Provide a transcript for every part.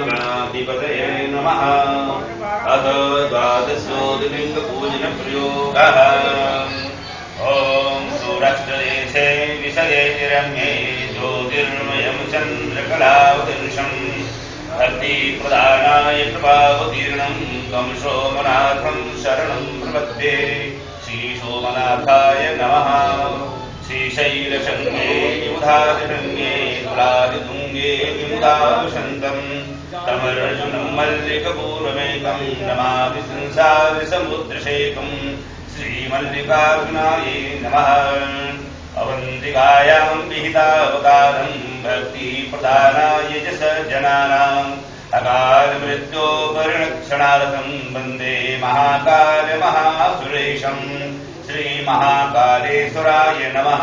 गणाधिपतये नमः। अथ द्वादशोऽधिलिङ्गपूजनप्रयोगः। ॐ सौराष्ट्रदेशे विषये रम्ये ज्योतिर्मयं चन्द्रकलावदृशम् भक्तिप्रदानाय कृपावतीर्णं तं सोमनाथं शरणं प्रपद्ये। श्रीसोमनाथाय नमः। श्रीशैलशृङ्गे विमुधादिशृङ्गे तुलादितुङ्गे विमुदावसन्तं तमर्जुनं मल्लिकपूर्वमेकं नमामि संसारसमुद्रशेखं श्रीमल्लिकार्जुनाय नमः। अवन्तिकायां विहितावतारं भक्तिप्रदानाय च सज्जनानाम् अकालमृत्योपरिणक्षणार्थं वन्दे महाकालमहासुरेशम् श्रीमहाकालेश्वराय नमः।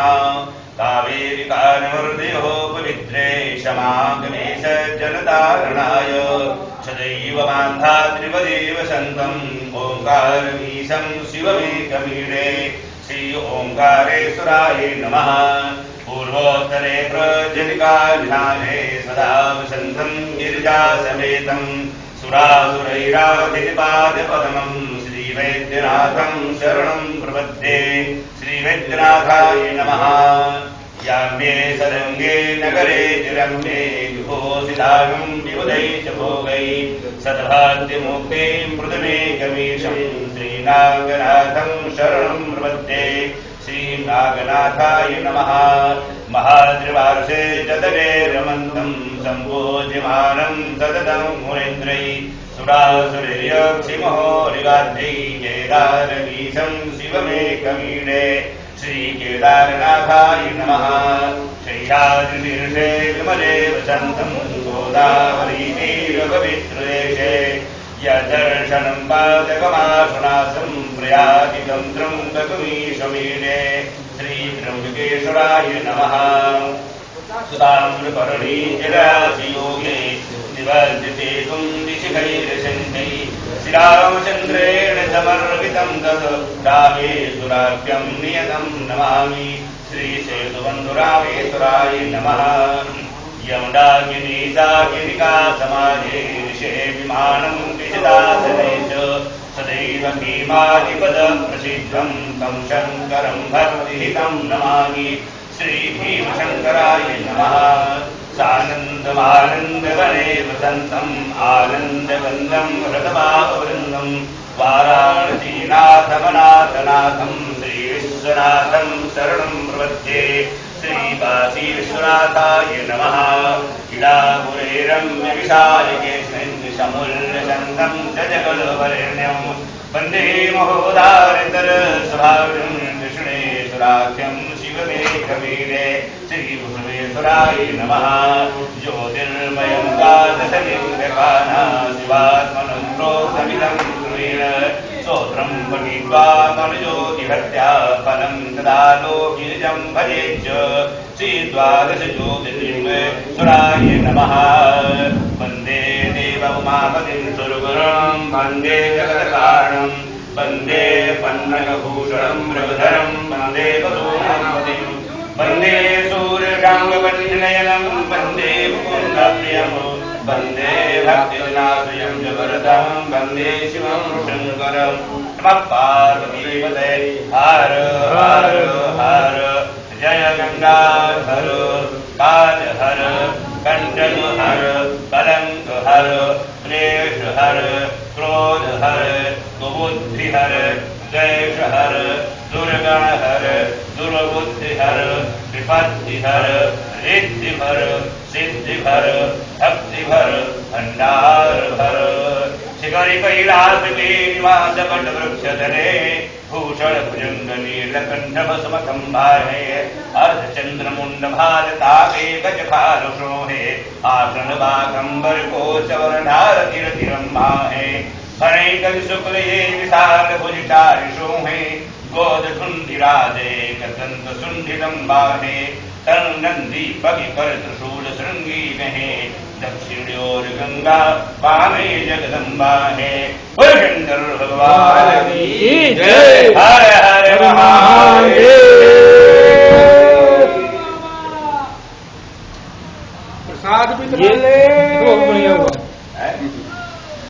कावेरिकानमर्दयो पवित्रे क्षमागमे सज्जनतारणाय सदैव मान्धात्रिपदेव सन्तम् ओङ्कारमीशं शिवमेकमीडे श्री ओङ्कारेश्वराय नमः। पूर्वोत्तरे प्रजनिकाध्याने सदा वसन्तं गिरिजासमेतं सुरासुरैराधिपादपद्मं श्रीवैद्यनाथं शरणं प्रपद्ये। श्रीवैद्यनाथाय नमः। याम्ये सदङ्गे नगरे रम्ये विभूषितागं विबुधै च भोगै सद्भाग्यमुक्तिं मृदमेकमीशं श्रीनागनाथं शरणं प्रपद्ये। श्रीनागनाथाय नमः। महाद्रिवार्षे जतरे रमन्तं सम्पूज्यमानं सततं मुनीन्द्रै सुरासुरैर्यक्षिमहोरिगाद्यै केदारमीशं शिवमेकमीडे श्रीकेदारनाथाय नमः। शय्याद्रिशीर्षे विमले वसन्तं गोदावरीतीरपवित्रदेशे यदर्शनं पादकमासनासं प्रयातितं त्र्यम्बकमीशमीडे श्रीत्र्यम्बकेश्वराय नमः। सुताम्रपर्णी जरासियोगे निवर्तिते कुन्दिशिखैर्शङ्खै श्रीरामचन्द्रेण समर्पितं तत् रामेश्वराख्यं नियतं नमामि। श्रीसेतुबन्धुरामेश्वराय नमः। यमुनागिरीसागिरिका समाजे ऋषे विमानं विजितासने च सदैव भीमादिपदप्रसिद्धं तं शङ्करं भक्तिहितं नमामि। श्रीभीमशङ्कराय नमः। सानन्दमानन्दवने वसन्तम् आनन्दगन्धं हृतभाववृन्दं वाराणसीनाथमनाथनाथं श्रीविश्वनाथं शरणं प्रपद्ये। श्रीकाशी विश्वनाथाय नमः। इडापुरे रम्यविशालकेशमुल्लसन्तं च जगल्वरेण्यं वन्दे महोदारितरस्वभावं कृष्णेश्वराख्यं शिवमेकमीडे श्रीभुवनेश्वराय नमः। ज्योतिर्मयं द्वादशलिङ्गकाना शिवात्मनं प्रोक्तमिदं क्रुयेण स्तोत्रं पठित्वा मनुज्योतिभक्त्या फलं ददातो गिरिजं भजेच्च। श्रीद्वादशज्योतिर्लिङ्गेश्वराय नमः। वन्दे देवउमापतिं सुरगुरुं वन्दे जगत्कारणं वन्दे पन्नगभूषणं मृगधरं वन्दे वसूनामतिं वन्दे सूर्यकाङ्गवल्लनयनं वन्दे मुकुन्दप्रियं वन्दे भक्तिजनाश्रयं जगरतं वन्दे शिवं शङ्करं। नमः पार्वतीपतये। हर हर हर जय गंगाधर कालहर कंटक हर कलंक हर क्लेश हर क्रोध हर कुबुद्धि हर द्वेष हर दुर्गण हर दुर्बुद्धि हर विपत्ति हर रिद्धि भर सिद्धि भर भक्ति भर भंडार भर। शिखरि कैलास के निवास बट वृक्ष धरे भूषण भुजंग नीलकंठ भस्मखंभाहे अर्धचंद्र मुंड भारताके गजखाल शोहे आसन बागंबर कोशवरधार तिरतिरंभाहे भणे कल शुक्ल ये विशाल भुजचारि शोहे गोद धुंधिराजे कदंत सुंडिलंबाहे तनु नंदी पगि कर त्रिशूल श्रृंगी गहे दक्षिणोर गंगा वामे जगदम्बा है। शंकर भगवान की जय। हर हर महादेव। प्रसाद भी